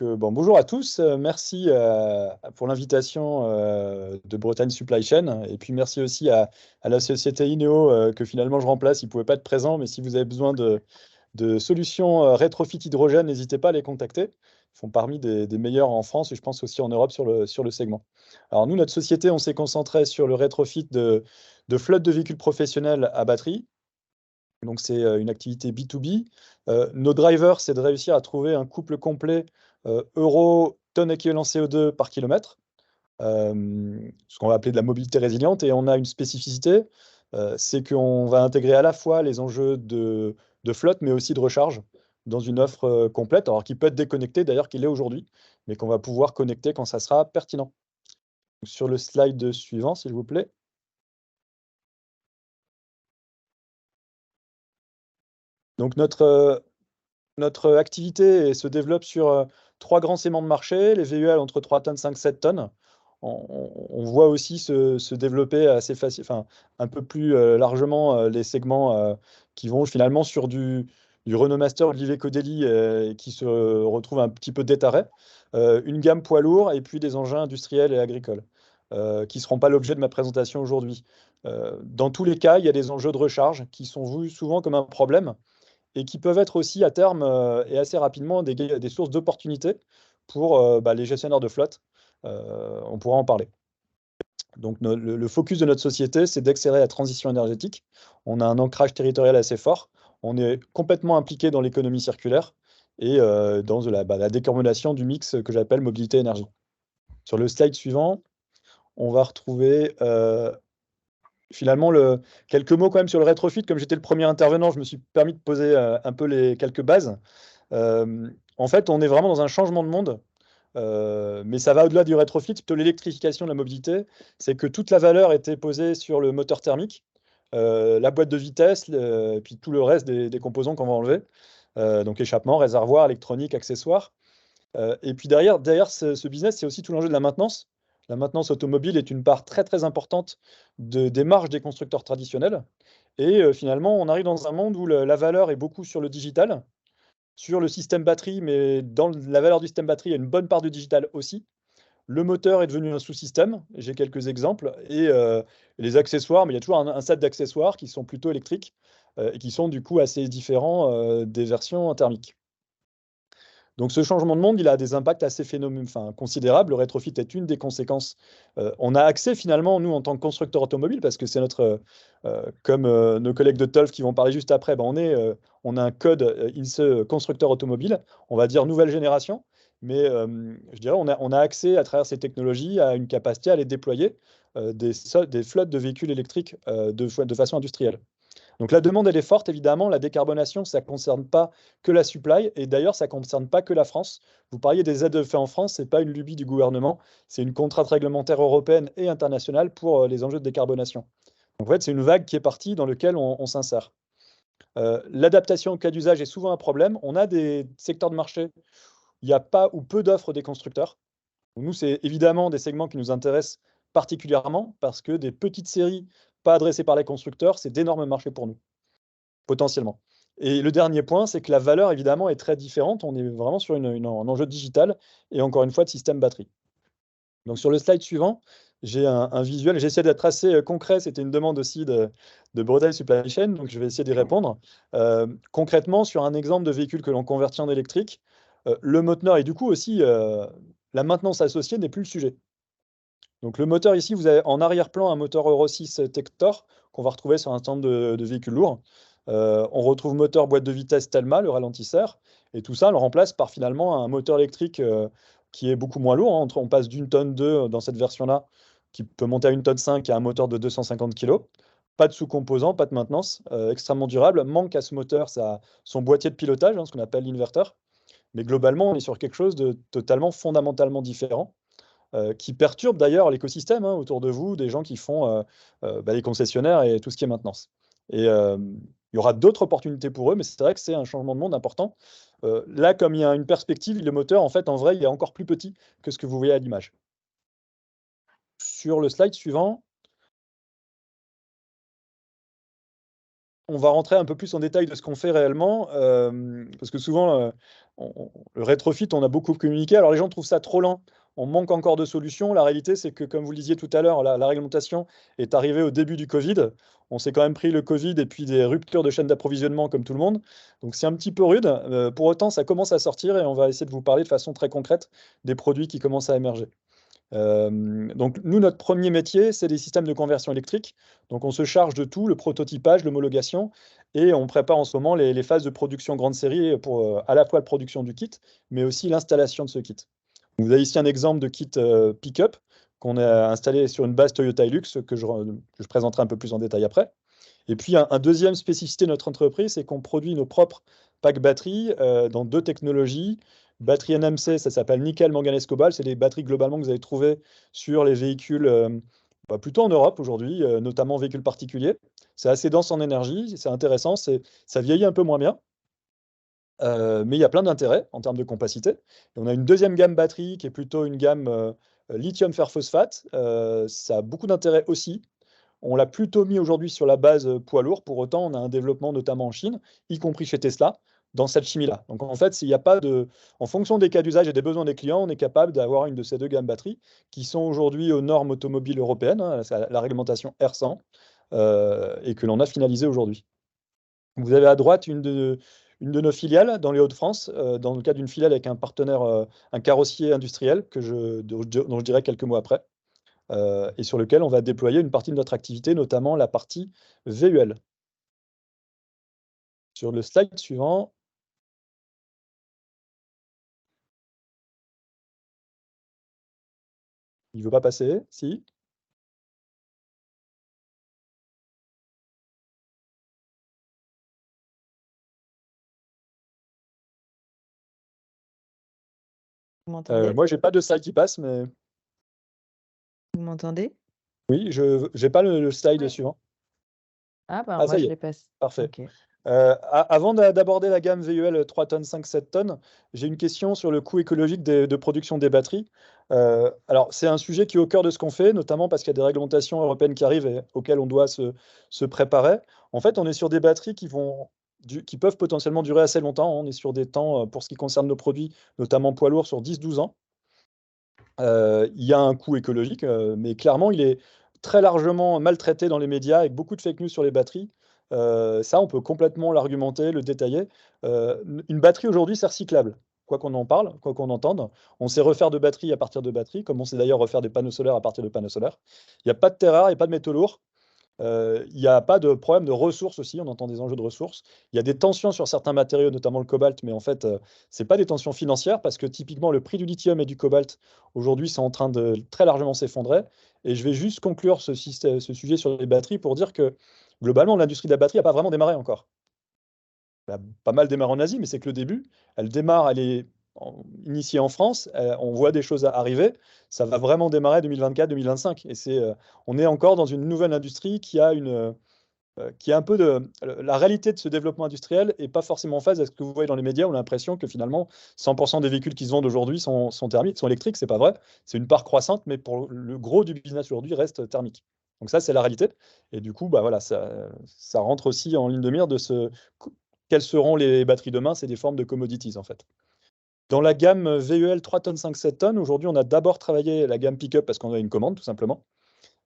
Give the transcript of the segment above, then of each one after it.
Bon, bonjour à tous. Merci pour l'invitation de Bretagne Supply Chain. Et puis merci aussi à la société Ineo que finalement je remplace. Ils ne pouvaient pas être présents, mais si vous avez besoin de solutions rétrofit hydrogène, n'hésitez pas à les contacter. Ils font parmi des meilleurs en France et je pense aussi en Europe sur le segment. Alors nous, notre société, on s'est concentré sur le rétrofit de flottes de véhicules professionnels à batterie. Donc, c'est une activité B2B. Nos drivers, c'est de réussir à trouver un couple complet euro, tonne équivalent CO2 par kilomètre, ce qu'on va appeler de la mobilité résiliente. Et on a une spécificité, c'est qu'on va intégrer à la fois les enjeux de flotte, mais aussi de recharge dans une offre complète, alors qui peut être déconnectée, d'ailleurs qu'il est aujourd'hui, mais qu'on va pouvoir connecter quand ça sera pertinent. Sur le slide suivant, s'il vous plaît. Donc, notre activité se développe sur trois grands segments de marché, les VUL entre 3 tonnes, 5, 7 tonnes. On voit aussi se développer assez facile, enfin, un peu plus largement les segments qui vont finalement sur du Renault Master ou de l'Iveco Daily et qui se retrouvent un petit peu détarés. Une gamme poids lourd et puis des engins industriels et agricoles qui ne seront pas l'objet de ma présentation aujourd'hui. Dans tous les cas, il y a des enjeux de recharge qui sont vus souvent comme un problème et qui peuvent être aussi à terme et assez rapidement des sources d'opportunités pour les gestionnaires de flotte. On pourra en parler. Donc le focus de notre société, c'est d'accélérer la transition énergétique. On a un ancrage territorial assez fort. On est complètement impliqué dans l'économie circulaire et dans la décarbonation du mix que j'appelle mobilité-énergie. Sur le slide suivant, on va retrouver finalement quelques mots quand même sur le rétrofit. Comme j'étais le premier intervenant, je me suis permis de poser un peu les quelques bases. En fait, on est vraiment dans un changement de monde, mais ça va au-delà du rétrofit, plutôt l'électrification de la mobilité. C'est que toute la valeur était posée sur le moteur thermique, la boîte de vitesse, puis tout le reste des composants qu'on va enlever. Donc échappement, réservoir, électronique, accessoires. Et puis derrière ce business, c'est aussi tout l'enjeu de la maintenance. La maintenance automobile est une part très très importante des marges des constructeurs traditionnels. Et finalement, on arrive dans un monde où la valeur est beaucoup sur le digital, sur le système batterie, mais dans la valeur du système batterie, il y a une bonne part de digital aussi. Le moteur est devenu un sous-système, j'ai quelques exemples, et les accessoires, mais il y a toujours un set d'accessoires qui sont plutôt électriques et qui sont du coup assez différents des versions thermiques. Donc ce changement de monde, il a des impacts assez considérables. Le rétrofit est une des conséquences. On a accès finalement, nous, en tant que constructeur automobile, parce que c'est comme nos collègues de TOLF qui vont parler juste après, ben, on a un code INSEE constructeur automobile, on va dire nouvelle génération, mais je dirais on a accès à travers ces technologies à une capacité à les déployer des flottes de véhicules électriques de façon industrielle. Donc la demande, elle est forte, évidemment. La décarbonation, ça ne concerne pas que la supply. Et d'ailleurs, ça ne concerne pas que la France. Vous parliez des aides faites en France, ce n'est pas une lubie du gouvernement. C'est une contrainte réglementaire européenne et internationale pour les enjeux de décarbonation. Donc en fait, c'est une vague qui est partie dans laquelle on s'insère. L'adaptation au cas d'usage est souvent un problème. On a des secteurs de marché où il n'y a pas ou peu d'offres des constructeurs. Nous, c'est évidemment des segments qui nous intéressent particulièrement parce que des petites séries pas adressées par les constructeurs, c'est d'énormes marchés pour nous potentiellement. Et le dernier point, c'est que la valeur, évidemment, est très différente. On est vraiment sur un enjeu digital et encore une fois de système batterie. Donc sur le slide suivant, j'ai un visuel. J'essaie d'être assez concret. C'était une demande aussi de Bretagne Supply Chain, donc je vais essayer d'y répondre. Concrètement, sur un exemple de véhicule que l'on convertit en électrique, le moteur et du coup aussi la maintenance associée n'est plus le sujet. Donc le moteur ici, vous avez en arrière-plan un moteur Euro 6 Tector qu'on va retrouver sur un stand de véhicules lourds. On retrouve moteur boîte de vitesse Telma, le ralentisseur, et tout ça, on le remplace par finalement un moteur électrique qui est beaucoup moins lourd, hein. On passe d'une tonne 2 dans cette version-là, qui peut monter à une tonne 5 à un moteur de 250 kg. Pas de sous-composants, pas de maintenance, extrêmement durable. Manque à ce moteur son boîtier de pilotage, hein, ce qu'on appelle l'inverteur. Mais globalement, on est sur quelque chose de totalement fondamentalement différent qui perturbe d'ailleurs l'écosystème hein, autour de vous, des gens qui font les concessionnaires et tout ce qui est maintenance. Et il y aura d'autres opportunités pour eux, mais c'est vrai que c'est un changement de monde important. Là, comme il y a une perspective, le moteur, en fait, en vrai, il est encore plus petit que ce que vous voyez à l'image. Sur le slide suivant, on va rentrer un peu plus en détail de ce qu'on fait réellement, parce que souvent, le rétrofit, on a beaucoup communiqué. Alors les gens trouvent ça trop lent, on manque encore de solutions. La réalité, c'est que, comme vous le disiez tout à l'heure, la réglementation est arrivée au début du Covid. On s'est quand même pris le Covid et puis des ruptures de chaîne d'approvisionnement comme tout le monde. Donc c'est un petit peu rude. Pour autant, ça commence à sortir et on va essayer de vous parler de façon très concrète des produits qui commencent à émerger. Donc nous, notre premier métier, c'est des systèmes de conversion électrique. Donc on se charge de tout, le prototypage, l'homologation, et on prépare en ce moment les phases de production grande série pour à la fois la production du kit, mais aussi l'installation de ce kit. Vous avez ici un exemple de kit pick-up qu'on a installé sur une base Toyota Hilux que je présenterai un peu plus en détail après. Et puis un deuxième spécificité de notre entreprise, c'est qu'on produit nos propres packs batteries dans deux technologies. Batterie NMC, ça s'appelle nickel, manganèse, cobalt. C'est des batteries globalement que vous allez trouver sur les véhicules plutôt en Europe aujourd'hui, notamment véhicules particuliers. C'est assez dense en énergie, c'est intéressant, ça vieillit un peu moins bien. Mais il y a plein d'intérêts en termes de compacité. Et on a une deuxième gamme batterie qui est plutôt une gamme lithium fer phosphate. Ça a beaucoup d'intérêt aussi. On l'a plutôt mis aujourd'hui sur la base poids lourd. Pour autant, on a un développement notamment en Chine, y compris chez Tesla, dans cette chimie-là. Donc en fait, s'il n'y a pas en fonction des cas d'usage et des besoins des clients, on est capable d'avoir une de ces deux gammes batteries qui sont aujourd'hui aux normes automobiles européennes, hein, la réglementation R100, et que l'on a finalisé aujourd'hui. Vous avez à droite une de nos filiales dans les Hauts-de-France, dans le cadre d'une filiale avec un partenaire, un carrossier industriel dont je dirai quelques mots après, et sur lequel on va déployer une partie de notre activité, notamment la partie VUL. Sur le slide suivant, il ne veut pas passer, si. Vous m'entendez? Moi, j'ai pas de slide qui passe, mais Vous m'entendez? oui, je j'ai pas le slide Ouais. suivant. Ah bah, Ah, moi ça y je est, les passe. parfait. OK. Avant d'aborder la gamme VUL 3 tonnes, 5, 7 tonnes, j'ai une question sur le coût écologique de production des batteries. Alors, c'est un sujet qui est au cœur de ce qu'on fait, notamment parce qu'il y a des réglementations européennes qui arrivent et auxquelles on doit se préparer. En fait, on est sur des batteries qui peuvent potentiellement durer assez longtemps. On est sur des temps, pour ce qui concerne nos produits, notamment poids lourds, sur 10-12 ans. Il y a un coût écologique, mais clairement, il est très largement maltraité dans les médias avec beaucoup de fake news sur les batteries. Ça, on peut complètement l'argumenter, le détailler. Une batterie aujourd'hui, c'est recyclable. Quoi qu'on en parle, quoi qu'on entende, on sait refaire de batteries à partir de batteries, comme on sait d'ailleurs refaire des panneaux solaires à partir de panneaux solaires. Il n'y a pas de terre rare, il n'y a pas de métaux lourds. Il n'y a pas de problème de ressources aussi, on entend des enjeux de ressources. Il y a des tensions sur certains matériaux, notamment le cobalt, mais en fait, ce n'est pas des tensions financières parce que typiquement le prix du lithium et du cobalt aujourd'hui sont en train de très largement s'effondrer. Et je vais juste conclure ce sujet sur les batteries pour dire que globalement, l'industrie de la batterie n'a pas vraiment démarré encore. Elle a pas mal démarré en Asie, mais c'est que le début. Elle démarre, elle est initiée en France, on voit des choses arriver. Ça va vraiment démarrer 2024-2025. Et on est encore dans une nouvelle industrie qui a un peu de. La réalité de ce développement industriel n'est pas forcément en phase avec ce que vous voyez dans les médias. On a l'impression que finalement, 100% des véhicules qui se vendent aujourd'hui sont thermiques, sont électriques. C'est pas vrai. C'est une part croissante, mais pour le gros du business aujourd'hui reste thermique. Donc ça, c'est la réalité. Et du coup, bah voilà, ça rentre aussi en ligne de mire de quelles seront les batteries demain. C'est des formes de commodities en fait. Dans la gamme VUL 3 tonnes, 5, 7 tonnes, aujourd'hui, on a d'abord travaillé la gamme pick-up parce qu'on a une commande, tout simplement.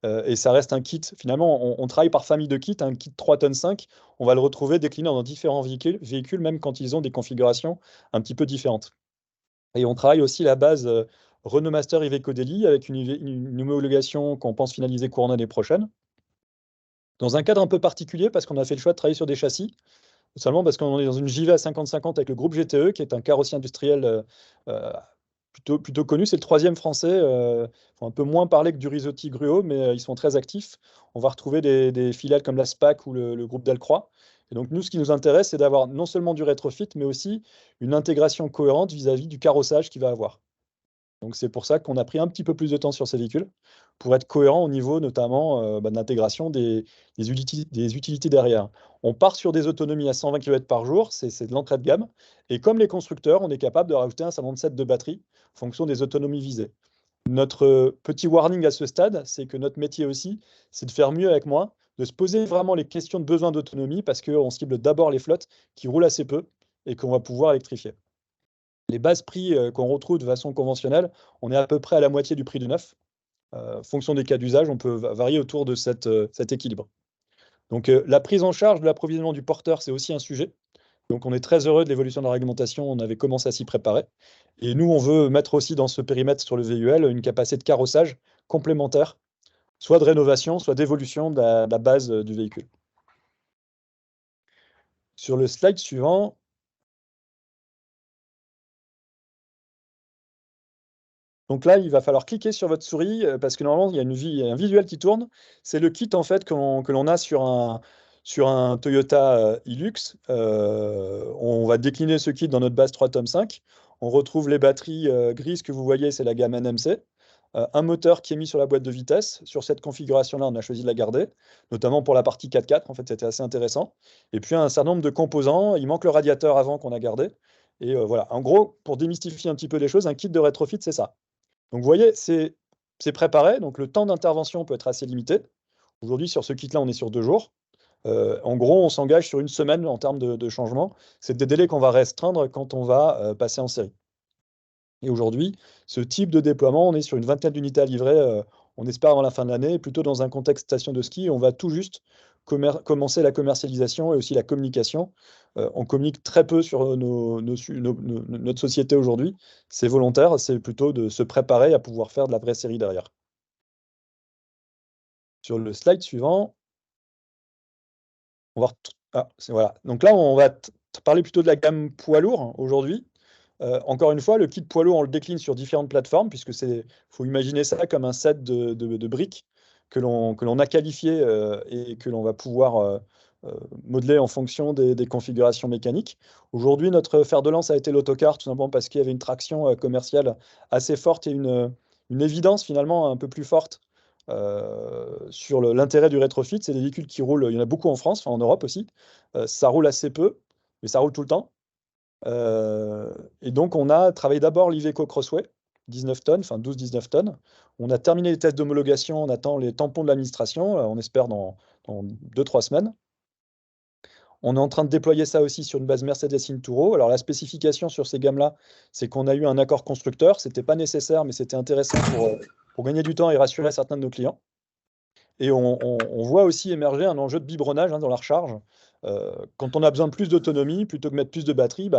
Et ça reste un kit. Finalement, on travaille par famille de kits. Un kit 3 tonnes 5, on va le retrouver décliné dans différents véhicules, même quand ils ont des configurations un petit peu différentes. Et on travaille aussi la base Renault Master Iveco Daily avec une homologation qu'on pense finaliser courant l'année prochaine. Dans un cadre un peu particulier, parce qu'on a fait le choix de travailler sur des châssis, seulement parce qu'on est dans une JV à 50-50 avec le groupe GTE, qui est un carrossier industriel euh, plutôt connu. C'est le troisième français. Faut un peu moins parler que du Risotti Gruau, mais ils sont très actifs. On va retrouver des filiales comme la SPAC ou le groupe Delcroix. Et donc, nous, ce qui nous intéresse, c'est d'avoir non seulement du rétrofit, mais aussi une intégration cohérente vis-à-vis du carrossage qu'il va avoir. Donc c'est pour ça qu'on a pris un petit peu plus de temps sur ces véhicules, pour être cohérent au niveau notamment de l'intégration des utilités derrière. On part sur des autonomies à 120 km par jour, c'est de l'entrée de gamme. Et comme les constructeurs, on est capable de rajouter un certain nombre de sets de batterie en fonction des autonomies visées. Notre petit warning à ce stade, c'est que notre métier aussi, c'est de faire mieux avec moins, de se poser vraiment les questions de besoin d'autonomie parce qu'on cible d'abord les flottes qui roulent assez peu et qu'on va pouvoir électrifier. Les bases prix qu'on retrouve de façon conventionnelle, on est à peu près à la moitié du prix du neuf. Fonction des cas d'usage, on peut varier autour de cet équilibre. Donc la prise en charge de l'approvisionnement du porteur, c'est aussi un sujet. Donc on est très heureux de l'évolution de la réglementation, on avait commencé à s'y préparer. Et nous, on veut mettre aussi dans ce périmètre sur le VUL une capacité de carrossage complémentaire, soit de rénovation, soit d'évolution de la base du véhicule. Sur le slide suivant, donc là, il va falloir cliquer sur votre souris parce que normalement, il y a un visuel qui tourne. C'est le kit en fait que l'on a sur un Toyota Hilux. On va décliner ce kit dans notre base 3 tonnes 5. On retrouve les batteries grises que vous voyez, c'est la gamme NMC. Un moteur qui est mis sur la boîte de vitesse. Sur cette configuration-là, on a choisi de la garder, notamment pour la partie 4x4. En fait, c'était assez intéressant. Et puis un certain nombre de composants. Il manque le radiateur avant qu'on a gardé. Et voilà. En gros, pour démystifier un petit peu les choses, un kit de rétrofit, c'est ça. Donc vous voyez, c'est préparé, donc le temps d'intervention peut être assez limité. Aujourd'hui, sur ce kit-là, on est sur 2 jours. En gros, on s'engage sur 1 semaine en termes de changement. C'est des délais qu'on va restreindre quand on va passer en série. Et aujourd'hui, ce type de déploiement, on est sur une vingtaine d'unités à livrer, on espère avant la fin de l'année, plutôt dans un contexte station de ski. On va tout juste commencer la commercialisation et aussi la communication. On communique très peu sur notre société aujourd'hui. C'est volontaire, c'est plutôt de se préparer à pouvoir faire de la vraie série derrière. Sur le slide suivant, on va voilà. Donc là, on va parler plutôt de la gamme poids lourd aujourd'hui. Encore une fois, le kit poids lourd, on le décline sur différentes plateformes, puisque faut imaginer ça comme un set de briques que l'on a qualifiées et que l'on va pouvoir modeler en fonction des configurations mécaniques. Aujourd'hui, notre fer de lance a été l'autocar, tout simplement parce qu'il y avait une traction commerciale assez forte et une évidence finalement un peu plus forte sur l'intérêt du rétrofit. C'est des véhicules qui roulent, il y en a beaucoup en France, enfin en Europe aussi. Ça roule assez peu, mais ça roule tout le temps. Et donc, on a travaillé d'abord l'Iveco Crossway, 19 tonnes, enfin 12-19 tonnes. On a terminé les tests d'homologation, on attend les tampons de l'administration, on espère dans 2-3 semaines. On est en train de déployer ça aussi sur une base Mercedes Inturo. Alors, la spécification sur ces gammes-là, c'est qu'on a eu un accord constructeur. Ce n'était pas nécessaire, mais c'était intéressant pour gagner du temps et rassurer certains de nos clients. Et on voit aussi émerger un enjeu de biberonnage dans la recharge. Quand on a besoin de plus d'autonomie, plutôt que de mettre plus de batterie,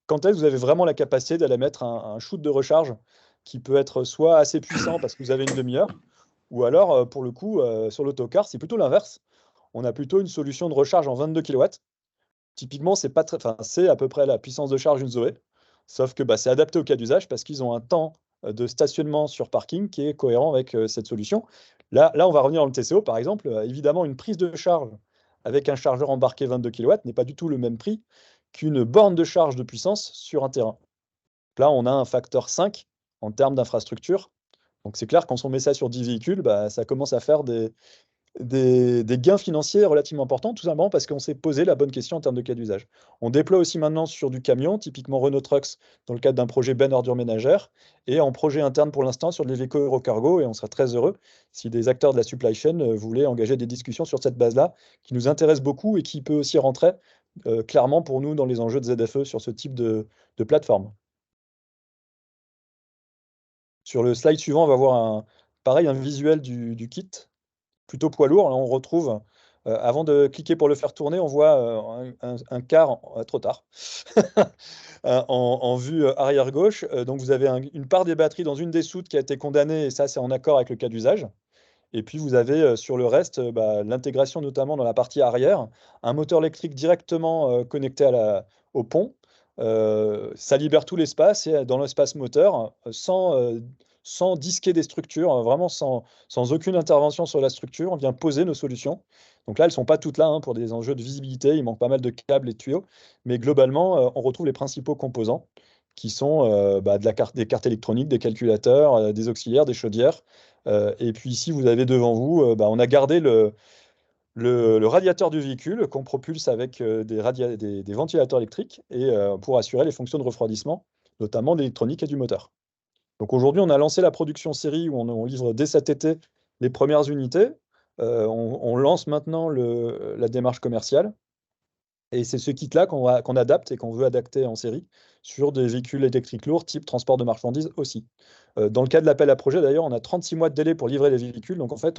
quand est-ce que vous avez vraiment la capacité d'aller mettre un shoot de recharge qui peut être soit assez puissant parce que vous avez une demi-heure, ou alors, pour le coup, sur l'autocar, c'est plutôt l'inverse. On a plutôt une solution de recharge en 22 kW. Typiquement, c'est pas c'est à peu près la puissance de charge d'une Zoé, sauf que c'est adapté au cas d'usage parce qu'ils ont un temps de stationnement sur parking qui est cohérent avec cette solution. Là, on va revenir dans le TCO, par exemple. Évidemment, une prise de charge avec un chargeur embarqué 22 kW n'est pas du tout le même prix qu'une borne de charge de puissance sur un terrain. Là, on a un facteur 5 en termes d'infrastructure. Donc c'est clair, quand on met ça sur 10 véhicules, ça commence à faire des gains financiers relativement importants, tout simplement parce qu'on s'est posé la bonne question en termes de cas d'usage. On déploie aussi maintenant sur du camion, typiquement Renault Trucks, dans le cadre d'un projet Ben Ordure Ménagère, et en projet interne pour l'instant sur les Iveco Eurocargo, et on serait très heureux si des acteurs de la supply chain voulaient engager des discussions sur cette base-là, qui nous intéresse beaucoup et qui peut aussi rentrer clairement pour nous dans les enjeux de ZFE sur ce type de plateforme. Sur le slide suivant, on va voir pareil, un visuel du kit, plutôt poids lourd. Là, on retrouve, avant de cliquer pour le faire tourner, on voit un quart, trop tard, en vue arrière gauche. Donc vous avez une part des batteries dans une des soutes qui a été condamnée, et ça, c'est en accord avec le cas d'usage. Et puis vous avez sur le reste, l'intégration notamment dans la partie arrière, un moteur électrique directement connecté au pont. Ça libère tout l'espace et dans l'espace moteur, sans disquer des structures, vraiment sans aucune intervention sur la structure, on vient poser nos solutions. Donc là, elles ne sont pas toutes là pour des enjeux de visibilité, il manque pas mal de câbles et de tuyaux, mais globalement, on retrouve les principaux composants qui sont des cartes électroniques, des calculateurs, des auxiliaires, des chaudières. Et puis ici, vous avez devant vous, on a gardé le radiateur du véhicule qu'on propulse avec des ventilateurs électriques et pour assurer les fonctions de refroidissement, notamment de l'électronique et du moteur. Donc aujourd'hui, on a lancé la production série où on livre dès cet été les premières unités. On lance maintenant la démarche commerciale. Et c'est ce kit-là qu'on adapte et qu'on veut adapter en série sur des véhicules électriques lourds type transport de marchandises aussi. Dans le cas de l'appel à projet, d'ailleurs, on a 36 mois de délai pour livrer les véhicules. Donc en fait,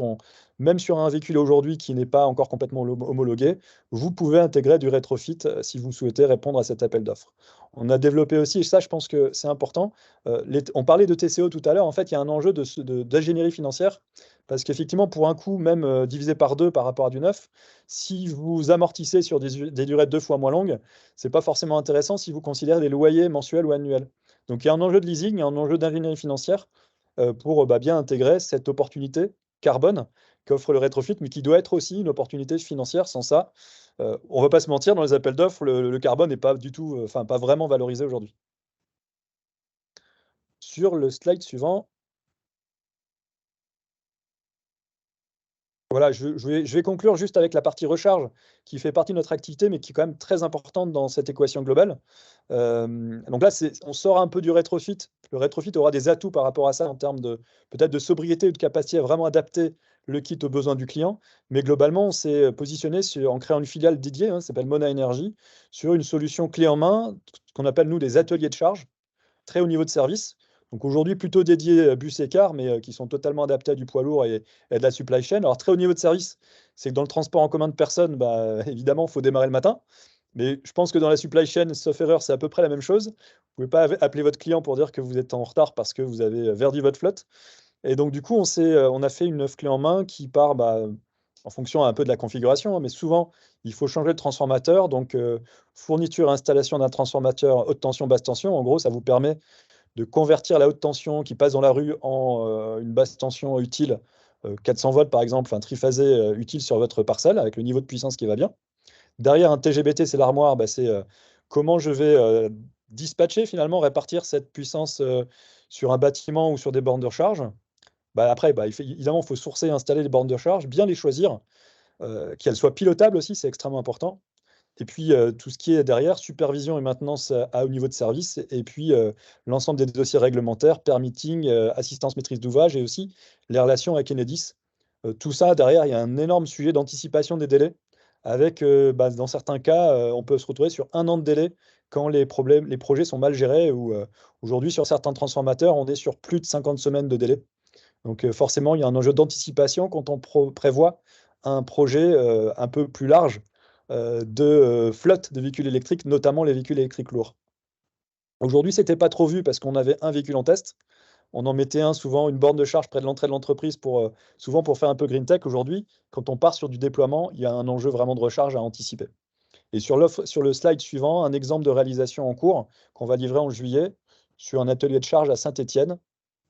même sur un véhicule aujourd'hui qui n'est pas encore complètement homologué, vous pouvez intégrer du rétrofit si vous souhaitez répondre à cet appel d'offres. On a développé aussi, et ça je pense que c'est important, on parlait de TCO tout à l'heure, en fait il y a un enjeu d'ingénierie financière, parce qu'effectivement pour un coût même divisé par deux par rapport à du neuf, si vous amortissez sur des durées 2 fois moins longues, c'est pas forcément intéressant si vous considérez des loyers mensuels ou annuels. Donc il y a un enjeu de leasing, il y a un enjeu d'ingénierie financière pour bien intégrer cette opportunité carbone qu'offre le rétrofit, mais qui doit être aussi une opportunité financière. Sans ça, on ne va pas se mentir, dans les appels d'offres, le carbone n'est pas du tout, enfin pas vraiment valorisé aujourd'hui. Sur le slide suivant, voilà, je vais conclure juste avec la partie recharge, qui fait partie de notre activité, mais qui est quand même très importante dans cette équation globale. Donc là, on sort un peu du rétrofit. Le rétrofit aura des atouts par rapport à ça en termes de peut-être de sobriété ou de capacité à vraiment adapter le kit aux besoins du client. Mais globalement, on s'est positionné en créant une filiale dédiée, ça s'appelle Mona Energy, sur une solution clé en main, ce qu'on appelle nous des ateliers de charge, très haut niveau de service. Donc aujourd'hui, plutôt dédiés bus et cars, mais qui sont totalement adaptés à du poids lourd et de la supply chain. Alors très haut niveau de service, c'est que dans le transport en commun de personnes, bah, évidemment, il faut démarrer le matin. Mais je pense que dans la supply chain, sauf erreur, c'est à peu près la même chose. Vous ne pouvez pas appeler votre client pour dire que vous êtes en retard parce que vous avez verdi votre flotte. Et donc du coup, on a fait une offre clé en main qui part en fonction un peu de la configuration, mais souvent, il faut changer de transformateur. Donc fourniture, installation d'un transformateur haute tension, basse tension. En gros, ça vous permet de convertir la haute tension qui passe dans la rue en une basse tension utile, 400 volts par exemple, enfin triphasé utile sur votre parcelle avec le niveau de puissance qui va bien. Derrière un TGBT, c'est l'armoire, bah, c'est comment je vais dispatcher finalement, répartir cette puissance sur un bâtiment ou sur des bornes de recharge. Bah, après, bah, évidemment, il faut sourcer et installer les bornes de charge, bien les choisir, qu'elles soient pilotables aussi, c'est extrêmement important. Et puis, tout ce qui est derrière, supervision et maintenance à haut niveau de service, et puis l'ensemble des dossiers réglementaires, permitting, assistance maîtrise d'ouvrage et aussi les relations avec Enedis. Tout ça, derrière, il y a un énorme sujet d'anticipation des délais avec, dans certains cas, on peut se retrouver sur 1 an de délai quand les projets sont mal gérés ou, aujourd'hui sur certains transformateurs, on est sur plus de 50 semaines de délai. Donc, forcément, il y a un enjeu d'anticipation quand on prévoit un projet un peu plus large de flotte de véhicules électriques, notamment les véhicules électriques lourds. Aujourd'hui, c'était pas trop vu parce qu'on avait un véhicule en test. On en mettait un, souvent une borne de charge près de l'entrée de l'entreprise souvent pour faire un peu green tech. Aujourd'hui, quand on part sur du déploiement, il y a un enjeu vraiment de recharge à anticiper. Et sur le slide suivant, un exemple de réalisation en cours qu'on va livrer en juillet sur un atelier de charge à Saint-Étienne,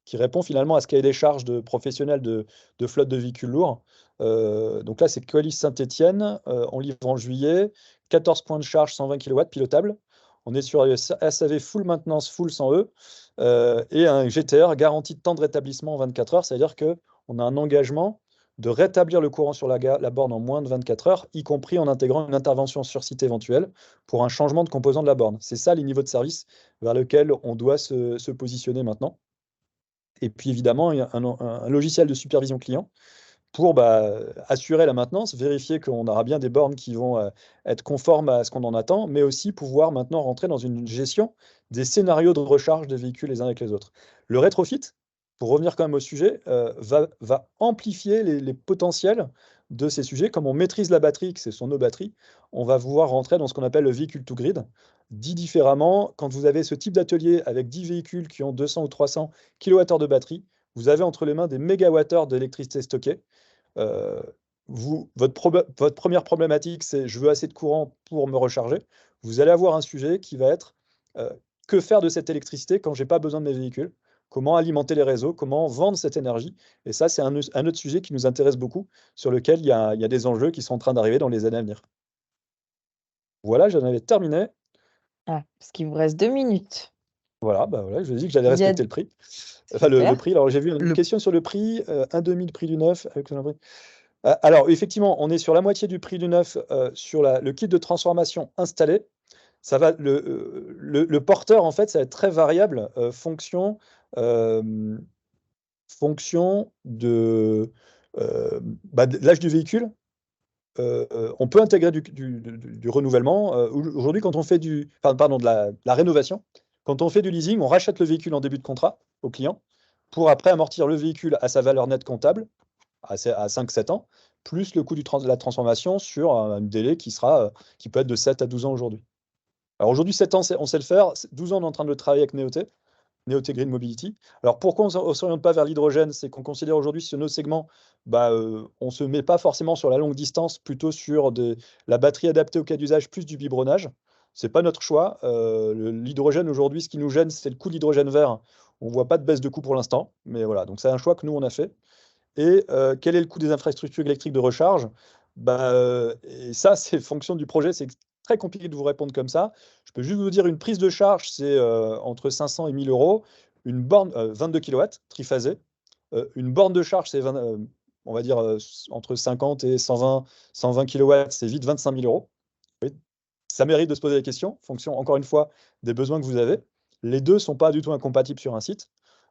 qui répond finalement à ce cahier des charges de professionnels de flotte de véhicules lourds. Donc là, c'est Coelis Saint-Étienne, on livre en juillet, 14 points de charge, 120 kW pilotables. On est sur SAV full maintenance, full sans E, et un GTR, garantie de temps de rétablissement en 24 heures, c'est-à-dire qu'on a un engagement de rétablir le courant sur la borne en moins de 24 heures, y compris en intégrant une intervention sur site éventuelle pour un changement de composant de la borne. C'est ça les niveaux de service vers lesquels on doit se positionner maintenant. Et puis évidemment, il y a un logiciel de supervision client pour assurer la maintenance, vérifier qu'on aura bien des bornes qui vont être conformes à ce qu'on en attend, mais aussi pouvoir maintenant rentrer dans une gestion des scénarios de recharge des véhicules les uns avec les autres. Le rétrofit, pour revenir quand même au sujet, va amplifier les potentiels de ces sujets. Comme on maîtrise la batterie, que ce sont nos batteries, on va pouvoir rentrer dans ce qu'on appelle le véhicule to grid. Dit différemment, quand vous avez ce type d'atelier avec 10 véhicules qui ont 200 ou 300 kWh de batterie, vous avez entre les mains des mégawattheures d'électricité stockée. Euh, votre première problématique, c'est je veux assez de courant pour me recharger. Vous allez avoir un sujet qui va être que faire de cette électricité quand j'ai pas besoin de mes véhicules? Comment alimenter les réseaux? Comment vendre cette énergie? Et ça, c'est un autre sujet qui nous intéresse beaucoup, sur lequel il y a des enjeux qui sont en train d'arriver dans les années à venir. Voilà, j'en avais terminé. Ah, parce qu'il vous reste 2 minutes. Voilà, bah voilà, je vous ai dit que j'allais Il y a respecter le prix. Enfin, le super. prix. Alors, j'ai vu une Le question sur le prix, un demi le prix du neuf avec alors effectivement, on est sur la moitié du prix du neuf, sur le kit de transformation installé. Ça va le porteur en fait, ça va être très variable, fonction de L'âge du véhicule, on peut intégrer du renouvellement. Aujourd'hui, quand on fait pardon, de la rénovation, quand on fait du leasing, on rachète le véhicule en début de contrat au client pour après amortir le véhicule à sa valeur nette comptable à 5-7 ans, plus le coût de la transformation sur un délai qui peut être de 7 à 12 ans aujourd'hui. Alors aujourd'hui, 7 ans, on sait le faire. 12 ans, on est en train de le travailler avec Neote Green Mobility. Alors pourquoi on ne s'oriente pas vers l'hydrogène? C'est qu'on considère aujourd'hui sur nos segments, on ne se met pas forcément sur la longue distance, plutôt sur la batterie adaptée au cas d'usage, plus du biberonnage. Ce n'est pas notre choix. L'hydrogène aujourd'hui, ce qui nous gêne, c'est le coût de l'hydrogène vert. On ne voit pas de baisse de coût pour l'instant, mais voilà, donc c'est un choix que nous, on a fait. Et quel est le coût des infrastructures électriques de recharge? Et ça, c'est fonction du projet. C'est très compliqué de vous répondre comme ça. Je peux juste vous dire, une prise de charge, c'est entre 500 et 1000 euros. Une borne, 22 kW, triphasée. Une borne de charge, c'est on va dire entre 50 et 120 kW, c'est vite 25 000 euros. Oui. Ça mérite de se poser la question, fonction, encore une fois, des besoins que vous avez. Les deux ne sont pas du tout incompatibles sur un site.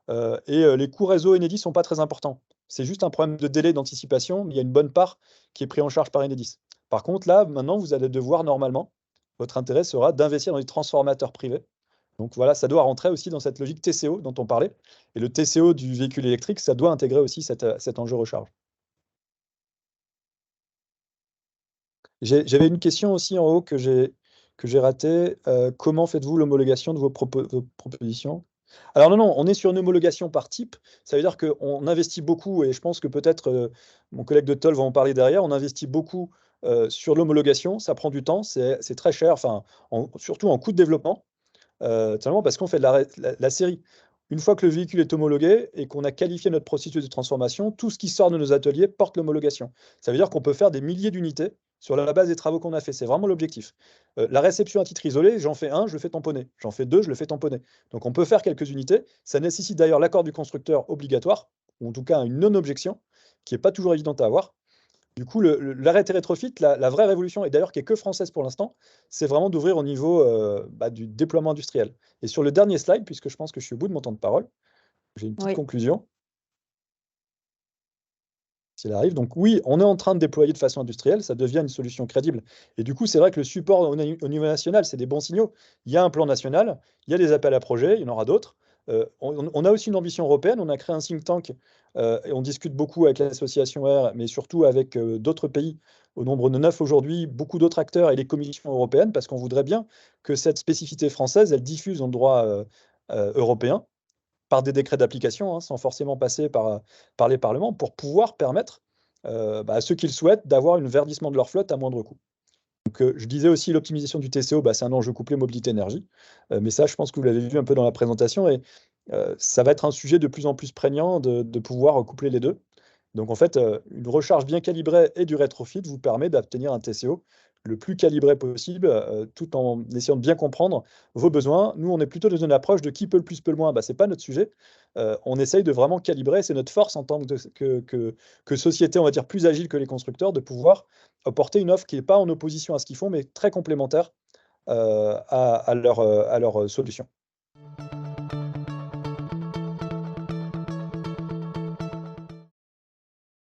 Les coûts réseau Enedis ne sont pas très importants. C'est juste un problème de délai d'anticipation, mais il y a une bonne part qui est prise en charge par Enedis. Par contre, là, maintenant, vous allez devoir normalement, votre intérêt sera d'investir dans des transformateurs privés. Donc voilà, ça doit rentrer aussi dans cette logique TCO dont on parlait. Et le TCO du véhicule électrique, ça doit intégrer aussi cet enjeu recharge. J'avais une question aussi en haut que j'ai ratée. Comment faites-vous l'homologation de vos propositions? Alors non, on est sur une homologation par type. Ça veut dire qu'on investit beaucoup, et je pense que peut-être mon collègue de Toll va en parler derrière. On investit beaucoup sur l'homologation. Ça prend du temps, c'est très cher, surtout en coût de développement. Tout simplement parce qu'on fait de la série. Une fois que le véhicule est homologué et qu'on a qualifié notre processus de transformation, tout ce qui sort de nos ateliers porte l'homologation. Ça veut dire qu'on peut faire des milliers d'unités sur la base des travaux qu'on a fait. C'est vraiment l'objectif. La réception à titre isolé, j'en fais un, je le fais tamponner. J'en fais deux, je le fais tamponner. Donc on peut faire quelques unités. Ça nécessite d'ailleurs l'accord du constructeur obligatoire, ou en tout cas une non-objection, qui n'est pas toujours évidente à avoir. Du coup, l'arrêté rétrofit, la vraie révolution, et d'ailleurs qui est que française pour l'instant, c'est vraiment d'ouvrir au niveau du déploiement industriel. Et sur le dernier slide, puisque je pense que je suis au bout de mon temps de parole, j'ai une petite Oui. conclusion. S'il arrive. Donc oui, on est en train de déployer de façon industrielle, ça devient une solution crédible. Et du coup, c'est vrai que le support au niveau national, c'est des bons signaux. Il y a un plan national, il y a des appels à projets, il y en aura d'autres. On a aussi une ambition européenne, on a créé un think tank et on discute beaucoup avec l'association R, mais surtout avec d'autres pays, au nombre de 9 aujourd'hui, beaucoup d'autres acteurs et les commissions européennes, parce qu'on voudrait bien que cette spécificité française, elle diffuse dans le droit européen par des décrets d'application, hein, sans forcément passer par les parlements, pour pouvoir permettre à ceux qui le souhaitent d'avoir un verdissement de leur flotte à moindre coût. Donc, je disais aussi l'optimisation du TCO, c'est un enjeu couplé mobilité-énergie. Mais ça, je pense que vous l'avez vu un peu dans la présentation, et ça va être un sujet de plus en plus prégnant de pouvoir coupler les deux. Donc en fait, une recharge bien calibrée et du rétrofit vous permet d'obtenir un TCO le plus calibré possible, tout en essayant de bien comprendre vos besoins. Nous, on est plutôt dans une approche de qui peut le plus, peut le moins. Ce n'est pas notre sujet. On essaye de vraiment calibrer. C'est notre force en tant que société, on va dire, plus agile que les constructeurs, de pouvoir apporter une offre qui n'est pas en opposition à ce qu'ils font, mais très complémentaire à leur solution.